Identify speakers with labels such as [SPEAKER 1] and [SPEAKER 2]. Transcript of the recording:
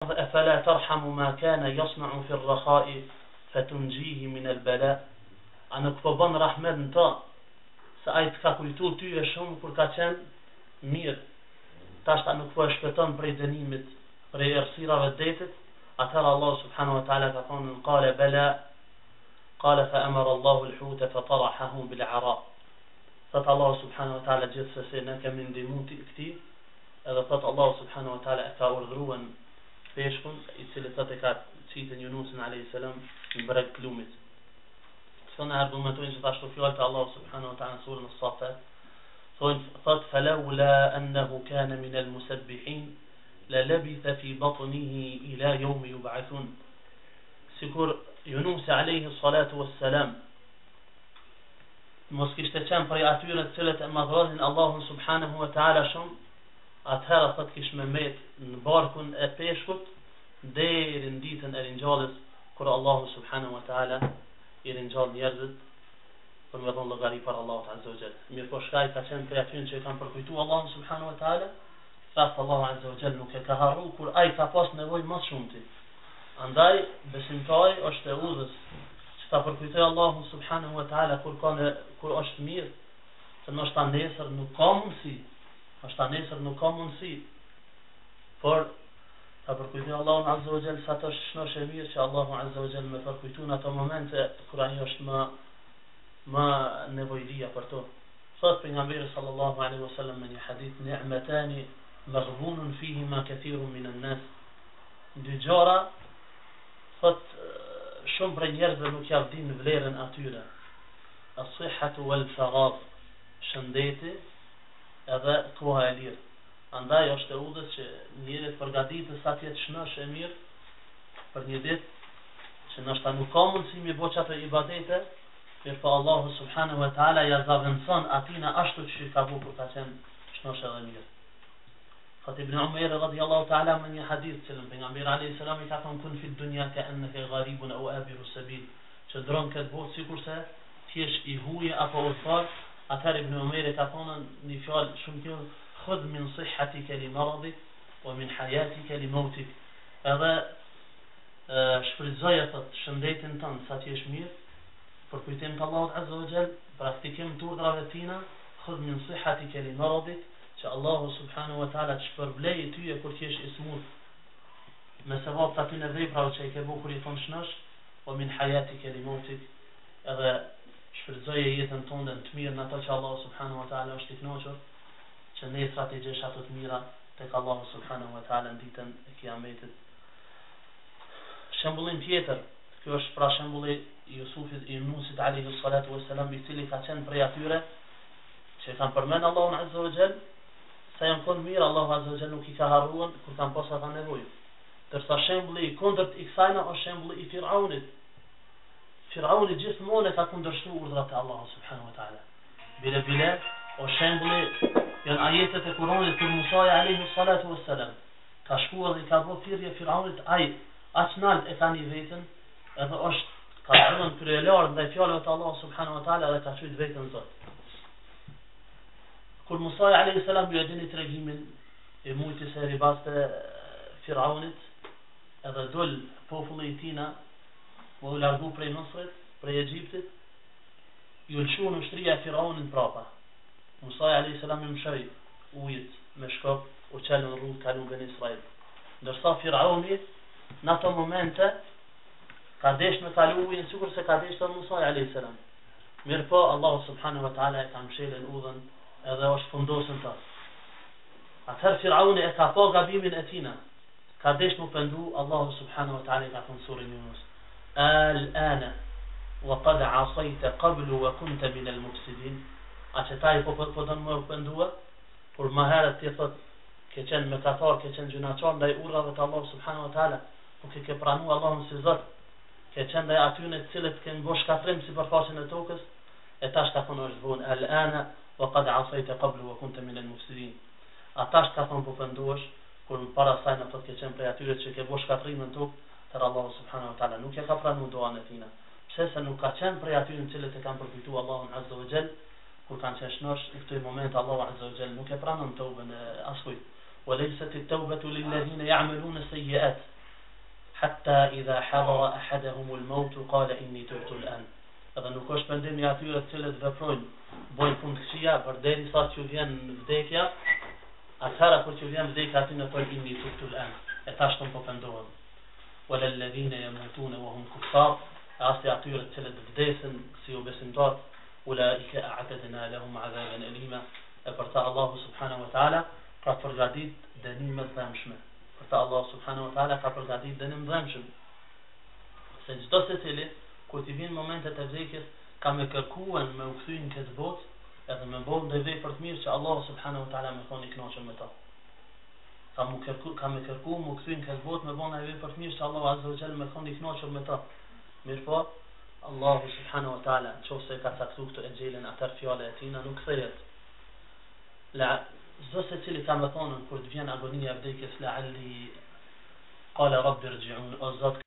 [SPEAKER 1] أفلا ترحم ما كان يصنع في الرخاء فتنجيه من البلاء. A nuk po bën rahmet në ta se ai të ka kujtu ty e shumë kur ka qenë mirë. Tashta nuk po e shpëton prej dënimit, prej errësirave të detit. Atëherë Allah subhanahu wa taala ka thonë qala bala qala fa amara Allahu al-huta fa tarahahu bil ara. Thot Allah subhanahu wa taala gjithsesi ne kemi ndihmuar këtij, edhe thot Allah subhanahu wa taala e ka urdhëruar peshkun i cili thot e ka çitën Yunusin alayhis salam në breg të lumit. Kënë argumentojnë që ashtu fjallë të Allah subhanahu wa ta'ala në surën as-Safat. Thot falawla annahu kana min al-musabbihin la labitha fi batnihi ila yawmi yub'athun. Sikur Yunusi alayhi salatu wassalam mos kishte qenë prej atyre të cilët e madhronin Allahun subhanahu wa ta'ala shumë, atëherë thot kish me met në barkun e peshkut deri në ditën e ringjalljes kur Allahu subhanahu wa ta'ala i rinjallë njerëzit për me dhonë logari për Allahu azza wa jall. Mirë po shkaj ka qenë prej atyre që i kanë përkujtu Allahu subhanahu wa ta'ala, thasë Allahu azza wa jall nuk e ka harru kur ai ka pas nevojë më shumëti. Andaj besimtari është e udhës që ta përkujtoj Allahu subhanahu wa ta'ala kur është mirë, se nështë nesër nuk ka mundësi, por ta përkujtoj Allahun azza wa jall sa të shnosh e mirë që Allahu azza wa jall me përkujtu në ato momente kur ai është më nevojlia për to. Thot pejgamberi sallallahu alaihi wasallam në një hadith ni'matani maghbunun fihima kathirun min an-nas. Dy gjëra thot shumë prej njerëzve nuk ja din vlerën atyre. As-sihhatu wal-faragh, shëndeti edhe koha e lirë. Andaj është e udhës që njëri përgatitës sa tjetë shnosh e mirë për një ditë që nështë nuk ka mundësi mi bo qatë ibadete, mirë po Allahu subhanahu wa ta'ala ja zavënëson atina ashtu që ka bu kur ka qenë shnosh edhe mirë. Thot Ibn Umar radhiyallahu ta'ala me një hadith që në pejgamberi alayhi salam i ka thonë kun fi dunya ka annaka gharibun aw abiru sabil, që ndron këtë botë sikurse thjesht i huje apo udhëtar. Atëherë Ibn Umar ka thonë një fjalë shumë të خذ من صحتك لمرضك ومن حياتك لموتك. Edhe shfrytëzoja të shëndetin tënd sa ti je mirë për kujtim të Allahut azza wa jall, praktikim të urdhrave tina. خذ من صحتك لمرضك, që Allahu subhanahu wa taala të shpërblej ty kur ti je i smut me sevap të atyre veprave që i ke bërë kur i thon shnosh, ومن حياتك لموتك. Edhe shfrytëzoja jetën tënde të mirë në ato që Allahu subhanahu wa taala është i kënaqur, që nesra të gjesh ato të mira tek Allahu subhanahu wa taala në ditën e Kiametit. Shembullin tjetër, kjo është pra shembulli i Jusufit i Yunusit alayhi salatu wassalam, i cili ka qenë prej atyre që kanë përmend Allahun azza wa jall, sa janë konë mirë, Allahu azza wa jall nuk i ka harruar kur kanë pasur ata nevojë. Ndërsa shembulli i kundërt i kësajna është shembulli i Firaunit. Firauni gjithmonë ka kundërshtuar urdhrat e Allahut subhanahu wa taala. Bile o shembulli janë ajetet e Kuranit për Musa alayhi salatu wassalam. Ka shkuar dhe i ka bërë thirrje Firaunit, ai aq nalt e ka një vetën, edhe është ka qenë kryelar ndaj fjalëve të Allahut subhanahu wa taala dhe ka thënë vetën Zot. Kur Musa alayhi salam ju dini tregimin e mujtjes së ribaste Firaunit, edhe dol populli i tina u largu prej Misrit, prej Egjiptit, ju lëshu në shtria e Firaunit prapa. Musa alayhi salam i mshoi ujit me shkop u qalën rrugë kalun ben Israel. Ndërsa Firauni në ato momente ka desh me kalu ujin sikur se ka desh të Musa alayhi salam. Mirë po Allahu subhanahu wa taala e ka mshelen udhën edhe është fundosën ta. Atëherë Firauni e ka pa gabimin e tina, ka desh mu pëndu. Allahu subhanahu wa taala ka thënë surën Yunus, al-ana wa qad asayta qablu wa kunta min al-mufsidin. A që ta i po dënë më pëndua, kur më herët ti thot ke qenë me katar, ke qenë gjunaqar ndaj urdhrave të Allah subhanahu wa taala, nuk e ke pranu Allahun si Zot, ke qenë ndaj atyre të cilët kanë bërë shkatrim sipërfaqen e tokës, e tash ka thonë është vonë al-ana wa qad asayta qablu wa kunta min al-mufsidin. A tash ka thonë po pënduash kur para saj në thot ke qenë prej atyre që ke bërë shkatrim në tokë, tërë Allah subhanahu wa taala nuk e ka pranu duan e tina. Pse se nuk ka qenë prej atyre të cilët e kanë përfituar Allahun azza wa jall. Kur kanë qenë shnosh në këtë moment Allahu azza wa jall nuk e pranon tobën e askujt. وليست التوبة للذين يعملون السيئات حتى إذا حضر أحدهم الموت قال إني تبت الآن. Edhe nuk është pendimi atyre të cilët veprojnë, bojnë punë të këqija përderisa që vjen vdekja, atëherë kur që vjen vdekja aty në thonë inni tubtu al-an, e tashtëm po pendohen. Wala alladhina yamutuna wa hum kuffar, as atyre të cilët vdesin si u besimtar, ulaika a'tadna lahum 'adhaban alima. E për ta Allahu subhanahu wa taala ka përgatit dënime të dhëmshme. Për ta Allahu subhanahu wa taala ka përgatit dënim dhëmshëm. Se çdo secili kur t'i vjen momentet e vdekjes ka me kërkuan me u kthy në këtë botë edhe me bëu ndaj vepër të mirë që Allahu subhanahu wa taala më thonë i kënaqur me ta. Ka me kërku mu kthy në këtë botë me bëu ndaj vepër të mirë që Allahu azza wa jalla më thonë i kënaqur me ta. Mirë po, Allahu subhanahu wa taala nëse ka caktuar këtë xhelën atë fjalë e tina nuk kthehet. La çdo secili ka me thonë kur të vjen agonia e vdekjes la'alli qala rabbi irji'un o zot